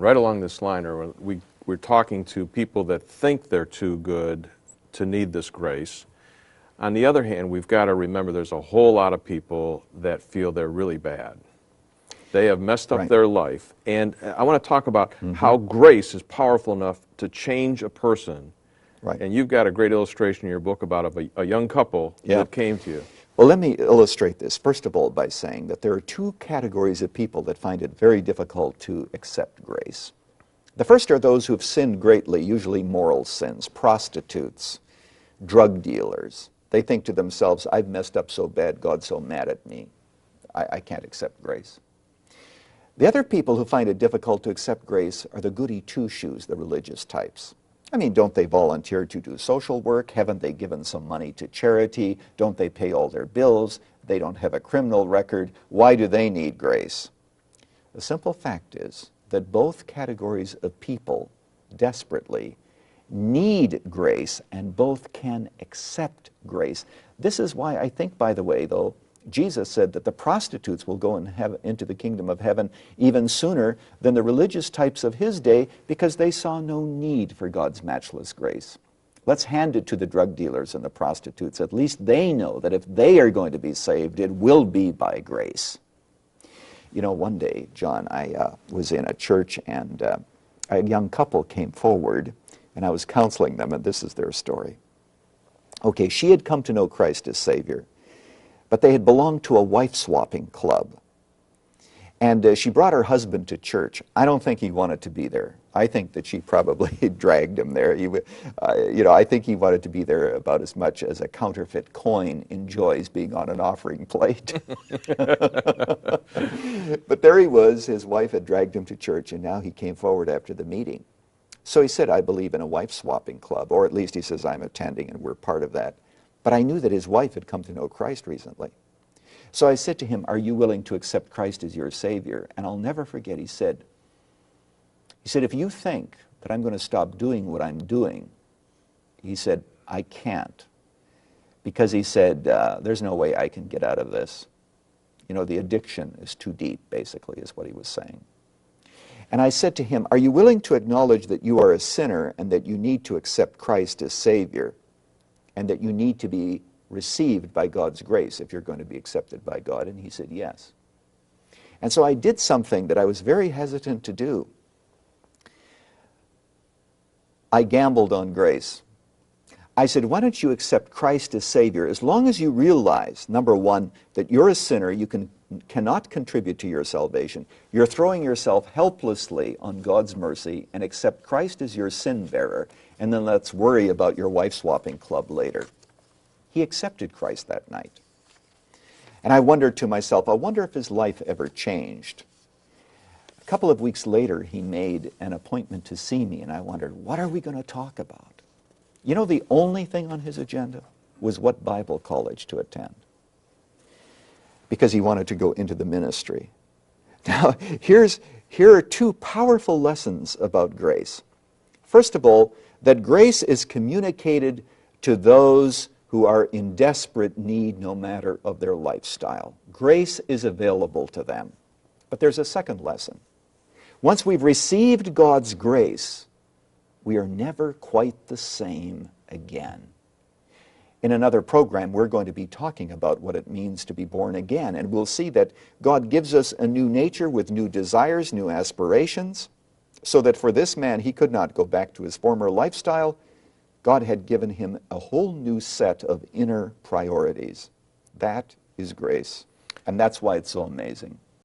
right along this line, or we're talking to people that think they're too good to need this grace. On the other hand, we've got to remember there's a whole lot of people that feel they're really bad. They have messed up their life. And I want to talk about how grace is powerful enough to change a person. Right. And you've got a great illustration in your book about a young couple that came to you. Well, let me illustrate this, first of all, by saying that there are two categories of people that find it very difficult to accept grace. The first are those who have sinned greatly, usually moral sins, prostitutes, drug dealers. They think to themselves, I've messed up so bad, God's so mad at me. I can't accept grace. The other people who find it difficult to accept grace are the goody two-shoes, the religious types. I mean, don't they volunteer to do social work? Haven't they given some money to charity? Don't they pay all their bills? They don't have a criminal record. Why do they need grace? The simple fact is that both categories of people desperately need grace, and both can accept grace. This is why I think, by the way, though, Jesus said that the prostitutes will go into the kingdom of heaven even sooner than the religious types of his day, because they saw no need for God's matchless grace. Let's hand it to the drug dealers and the prostitutes. At least they know that if they are going to be saved, it will be by grace. You know, one day, John, I was in a church, and a young couple came forward, and I was counseling them, and this is their story. Okay, she had come to know Christ as Savior, but they had belonged to a wife-swapping club. And she brought her husband to church. I don't think he wanted to be there. I think that she probably dragged him there. I think he wanted to be there about as much as a counterfeit coin enjoys being on an offering plate. But there he was. His wife had dragged him to church, and now he came forward after the meeting. So he said, I believe in a wife-swapping club, or at least he says, I'm attending, and we're part of that. But I knew that his wife had come to know Christ recently. So I said to him, are you willing to accept Christ as your Savior? And I'll never forget, he said, if you think that I'm going to stop doing what I'm doing, he said, I can't. Because he said, there's no way I can get out of this. You know, the addiction is too deep, basically, is what he was saying. And I said to him, are you willing to acknowledge that you are a sinner and that you need to accept Christ as Savior, and that you need to be received by God's grace if you're going to be accepted by God? And he said, yes. And so I did something that I was very hesitant to do. I gambled on grace. I said, why don't you accept Christ as Savior as long as you realize, number one, that you're a sinner, you cannot contribute to your salvation. You're throwing yourself helplessly on God's mercy, and accept Christ as your sin bearer, and then let's worry about your wife-swapping club later. He accepted Christ that night. And I wondered to myself, I wonder if his life ever changed. A couple of weeks later, he made an appointment to see me, and I wondered, what are we going to talk about? You know, the only thing on his agenda was what Bible college to attend, because he wanted to go into the ministry. Now, here are two powerful lessons about grace. First of all, that grace is communicated to those who are in desperate need, no matter of their lifestyle. Grace is available to them. But there's a second lesson. Once we've received God's grace, we are never quite the same again. In another program, we're going to be talking about what it means to be born again, and we'll see that God gives us a new nature with new desires, new aspirations, so that for this man, he could not go back to his former lifestyle. God had given him a whole new set of inner priorities. That is grace, and that's why it's so amazing.